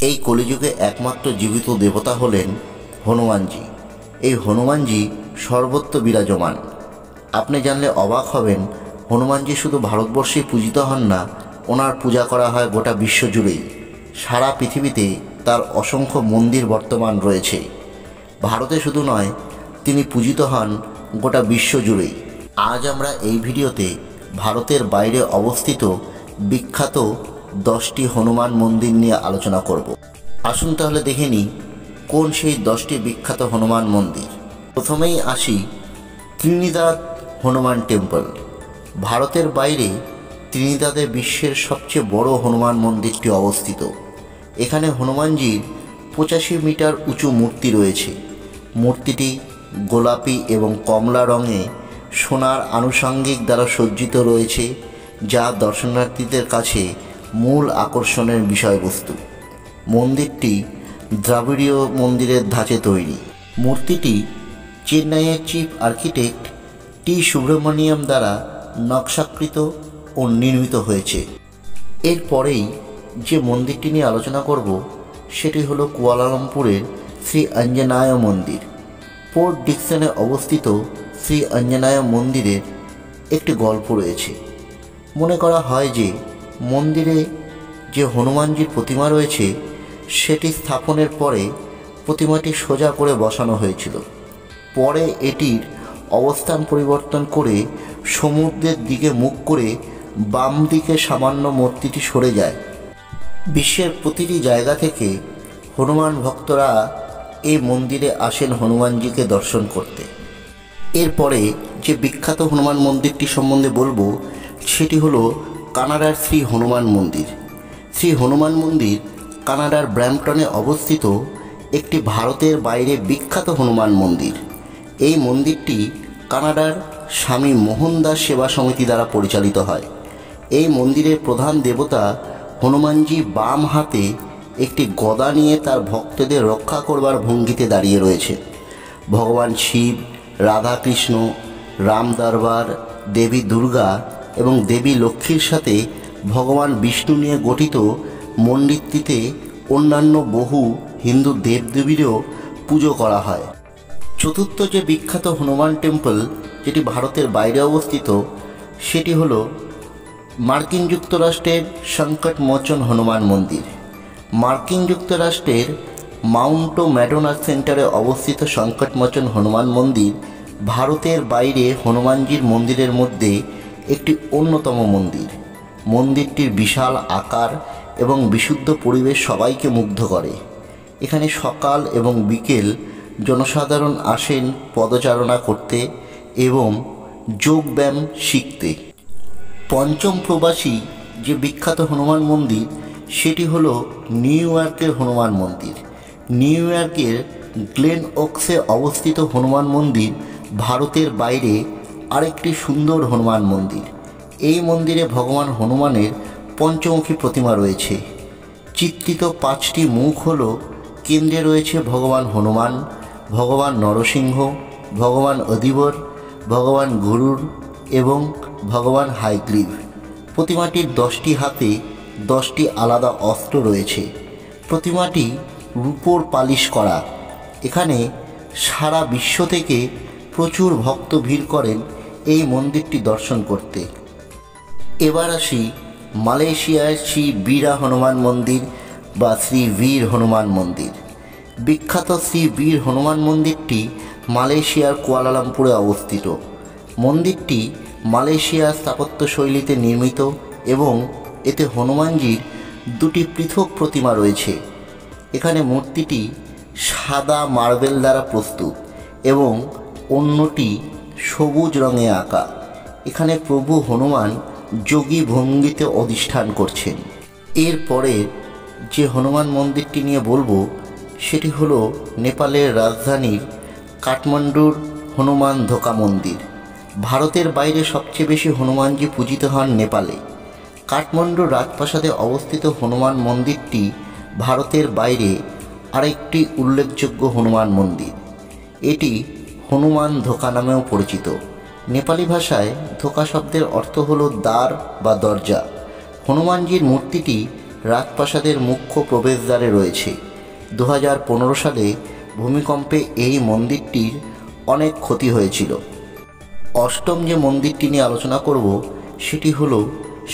এই কলিযুগে একমাত্র জীবিত দেবতা হলেন হনুমানজি। এই হনুমানজি সর্বত্র বিরাজমান। আপনি জানলে অবাক হবেন, হনুমানজি শুধু ভারতবর্ষেই পূজিত হন না, ওনার পূজা করা হয় গোটা বিশ্ব জুড়েই। সারা পৃথিবীতে তার অসংখ্য মন্দির বর্তমান রয়েছে। ভারতে শুধু নয়, তিনি পূজিত হন গোটা বিশ্ব জুড়েই। আজ আমরা এই ভিডিওতে ভারতের বাইরে অবস্থিত বিখ্যাত 10টি হনুমান মন্দির নিয়ে আলোচনা করব। আসুন তাহলে দেখে নিই কোন সেই 10টি বিখ্যাত হনুমান মন্দির। প্রথমেই আসি ত্রিনিদাদ হনুমান টেম্পল। ভারতের বাইরে ত্রিনিদাদে বিশ্বের সবচেয়ে বড় হনুমান মন্দিরটি অবস্থিত। এখানে হনুমানজির 85 মিটার উঁচু মূর্তি রয়েছে। মূর্তিটি গোলাপি এবং কমলা রঙে সোনার আনুষঙ্গিক দ্বারা সজ্জিত রয়েছে, যা দর্শনার্থীদের কাছে মূল আকর্ষণের বিষয়বস্তু। মন্দিরটি দ্রাবিড়ীয় মন্দিরের ধাঁচে তৈরি। মূর্তিটি চেন্নাইয়ের চিফ আর্কিটেক্ট টি সুব্রমণিয়াম দ্বারা নকশাকৃত ও নির্মিত হয়েছে। এরপরেই যে মন্দিরটি নিয়ে আলোচনা করব সেটি হলো কুয়ালালামপুরের শ্রী অঞ্জনায় মন্দির। পোর্ট ডিকসনে অবস্থিত শ্রী অঞ্জনায় মন্দিরের একটি গল্প রয়েছে। মনে করা হয় যে মন্দিরে যে হনুমানজির প্রতিমা রয়েছে সেটি স্থাপনের পরে প্রতিমাটি সোজা করে বসানো হয়েছিল। পরে এটির অবস্থান পরিবর্তন করে সমুদ্রের দিকে মুখ করে বাম দিকে সামান্য মূর্তিটি সরে যায়। বিশ্বের প্রতিটি জায়গা থেকে হনুমান ভক্তরা এই মন্দিরে আসেন হনুমানজিকে দর্শন করতে। এরপরে যে বিখ্যাত হনুমান মন্দিরটি সম্বন্ধে বলবো সেটি হলো কানাডার শ্রী হনুমান মন্দির। শ্রী হনুমান মন্দির কানাডার ব্র্যাম্পটনে অবস্থিত একটি ভারতের বাইরে বিখ্যাত হনুমান মন্দির। এই মন্দিরটি কানাডার স্বামী মোহনদাস সেবা সমিতি দ্বারা পরিচালিত হয়। এই মন্দিরের প্রধান দেবতা হনুমানজি বাম হাতে একটি গদা নিয়ে তার ভক্তদের রক্ষা করবার ভঙ্গিতে দাঁড়িয়ে রয়েছে। ভগবান শিব, রাধাকৃষ্ণ, রাম দরবার, দেবী দুর্গা এবং দেবী লক্ষ্মীর সাথে ভগবান বিষ্ণু নিয়ে গঠিত মন্দিরটিতে অন্যান্য বহু হিন্দু দেবদেবীরও পুজো করা হয়। চতুর্থ যে বিখ্যাত হনুমান টেম্পল যেটি ভারতের বাইরে অবস্থিত সেটি হলো মার্কিন যুক্তরাষ্ট্রের সংকট মোচন হনুমান মন্দির। মার্কিন যুক্তরাষ্ট্রের মাউন্ট ম্যাডোনা সেন্টারে অবস্থিত সংকট মোচন হনুমান মন্দির ভারতের বাইরে হনুমানজির মন্দিরের মধ্যে একটি অন্যতম মন্দির। মন্দিরটির বিশাল আকার এবং বিশুদ্ধ পরিবেশ সবাইকে মুগ্ধ করে। এখানে সকাল এবং বিকেল জনসাধারণ আসেন পদচারণা করতে এবং যোগব্যায়াম শিখতে। পঞ্চম প্রবাসী যে বিখ্যাত হনুমান মন্দির সেটি হলো নিউ ইয়র্কের হনুমান মন্দির। নিউ ইয়র্কের গ্লেন ওকসে অবস্থিত হনুমান মন্দির ভারতের বাইরে আরেকটি সুন্দর হনুমান মন্দির। এই মন্দিরে ভগবান হনুমানের পঞ্চমুখী প্রতিমা রয়েছে। চিত্রিত 5টি মুখ হল, কেন্দ্রে রয়েছে ভগবান হনুমান, ভগবান নরসিংহ, ভগবান অদিবর, ভগবান গরুড় এবং ভগবান হায়গ্রীব। প্রতিমাটির 10টি হাতে 10টি আলাদা অস্ত্র রয়েছে। প্রতিমাটি রূপোর পালিশ করা। এখানে সারা বিশ্ব থেকে প্রচুর ভক্ত ভিড় করেন এই মন্দিরটি দর্শন করতে। এবার আসি মালয়েশিয়ার শ্রী বীরা হনুমান মন্দির বা শ্রী বীর হনুমান মন্দির। বিখ্যাত শ্রী বীর হনুমান মন্দিরটি মালয়েশিয়ার কুয়ালালামপুরে অবস্থিত। মন্দিরটি মালয়েশিয়ার স্থাপত্য শৈলীতে নির্মিত এবং এতে হনুমানজির 2টি পৃথক প্রতিমা রয়েছে। এখানে মূর্তিটি সাদা মার্বেল দ্বারা প্রস্তুত এবং অন্যটি সবুজ রঙে আঁকা। এখানে প্রভু হনুমান যোগী ভঙ্গিতে অধিষ্ঠান করছেন। এরপরে যে হনুমান মন্দিরটি নিয়ে বলবো সেটি হলো নেপালের রাজধানীর কাঠমান্ডুর হনুমান ধোকা মন্দির। ভারতের বাইরে সবচেয়ে বেশি হনুমানজি পূজিত হন নেপালে। কাঠমান্ডুর রাজপ্রাসাদে অবস্থিত হনুমান মন্দিরটি ভারতের বাইরে আরেকটি উল্লেখযোগ্য হনুমান মন্দির। এটি হনুমান ধোকা নামেও পরিচিত। নেপালি ভাষায় ধোকা শব্দের অর্থ হলো দ্বার বা দরজা। হনুমানজির মূর্তিটি রাজপ্রাসাদের মুখ্য প্রবেশদ্বারে রয়েছে। 2015 সালে ভূমিকম্পে এই মন্দিরটির অনেক ক্ষতি হয়েছিল। অষ্টম যে মন্দিরটি নিয়ে আলোচনা করব সেটি হলো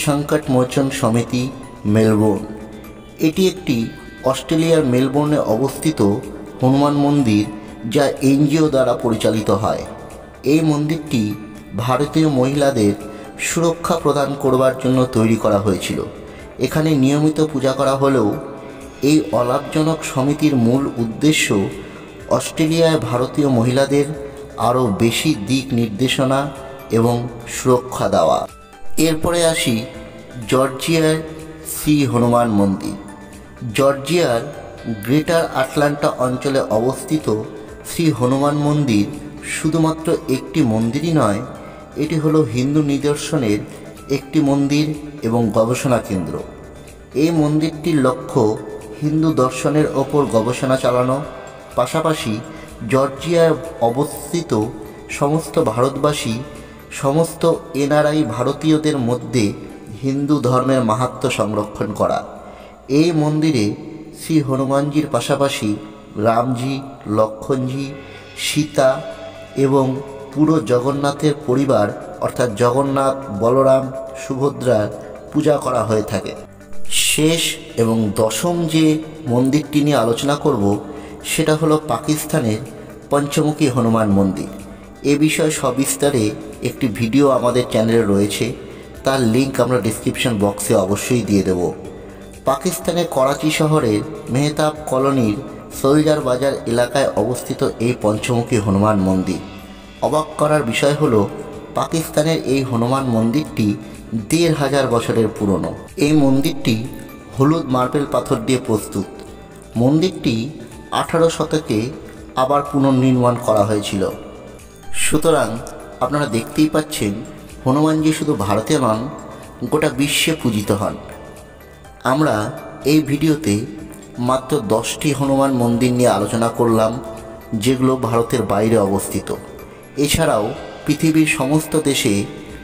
সংকট মোচন সমিতি, মেলবোর্ন। এটি একটি অস্ট্রেলিয়ার মেলবোর্নে অবস্থিত হনুমান মন্দির, যা এনজিও দ্বারা পরিচালিত হয়। এই মন্দিরটি ভারতীয় মহিলাদের সুরক্ষা প্রদান করবার জন্য তৈরি করা হয়েছিল। এখানে নিয়মিত পূজা করা হলেও এই অলাভজনক সমিতির মূল উদ্দেশ্য অস্ট্রেলিয়ায় ভারতীয় মহিলাদের আরও বেশি দিক নির্দেশনা এবং সুরক্ষা দেওয়া। এরপরে আসি জর্জিয়ার শ্রী হনুমান মন্দির। জর্জিয়ার গ্রেটার আটলান্টা অঞ্চলে অবস্থিত শ্রী হনুমান মন্দির শুধুমাত্র একটি মন্দিরই নয়, এটি হলো হিন্দু নিদর্শনের একটি মন্দির এবং গবেষণা কেন্দ্র। এই মন্দিরটির লক্ষ্য হিন্দু দর্শনের ওপর গবেষণা চালানো, পাশাপাশি জর্জিয়ায় অবস্থিত সমস্ত ভারতবাসী, সমস্ত এনআরআই ভারতীয়দের মধ্যে হিন্দু ধর্মের মাহাত্ম্য সংরক্ষণ করা। এই মন্দিরে শ্রী হনুমানজির পাশাপাশি রামজি, লক্ষ্মণজি, সীতা এবং পুরো জগন্নাথের পরিবার অর্থাৎ জগন্নাথ, বলরাম, সুভদ্রার পূজা করা হয়ে থাকে। শেষ এবং দশম যে মন্দিরটি নিয়ে আলোচনা করব সেটা হলো পাকিস্তানের পঞ্চমুখী হনুমান মন্দির। এ বিষয়ে সবিস্তারে একটি ভিডিও আমাদের চ্যানেলে রয়েছে, তার লিঙ্ক আমরা ডিসক্রিপশন বক্সে অবশ্যই দিয়ে দেব। পাকিস্তানের করাচি শহরের মেহতাব কলোনির সৈজার বাজার এলাকায় অবস্থিত এই পঞ্চমুখী হনুমান মন্দির। অবাক করার বিষয় হলো পাকিস্তানের এই হনুমান মন্দিরটি 1500 বছরের পুরনো। এই মন্দিরটি হলুদ মার্বেল পাথর দিয়ে প্রস্তুত। মন্দিরটি 18 শতকে আবার পুনর্নির্মাণ করা হয়েছিল। সুতরাং আপনারা দেখতেই পাচ্ছেন হনুমানজি শুধু ভারতে নন, গোটা বিশ্বে পূজিত হন। আমরা এই ভিডিওতে মাত্র 10টি হনুমান মন্দির নিয়ে আলোচনা করলাম, যেগুলো ভারতের বাইরে অবস্থিত। এছাড়াও পৃথিবীর সমস্ত দেশে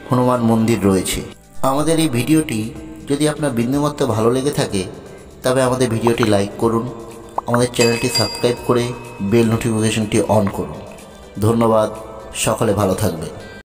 হনুমান মন্দির রয়েছে। আমাদের এই ভিডিওটি যদি আপনার বিন্দুমাত্র ভালো লেগে থাকে তবে আমাদের ভিডিওটি লাইক করুন, আমাদের চ্যানেলটি সাবস্ক্রাইব করে বেল নোটিফিকেশনটি অন করুন। ধন্যবাদ, সকলে ভালো থাকবেন।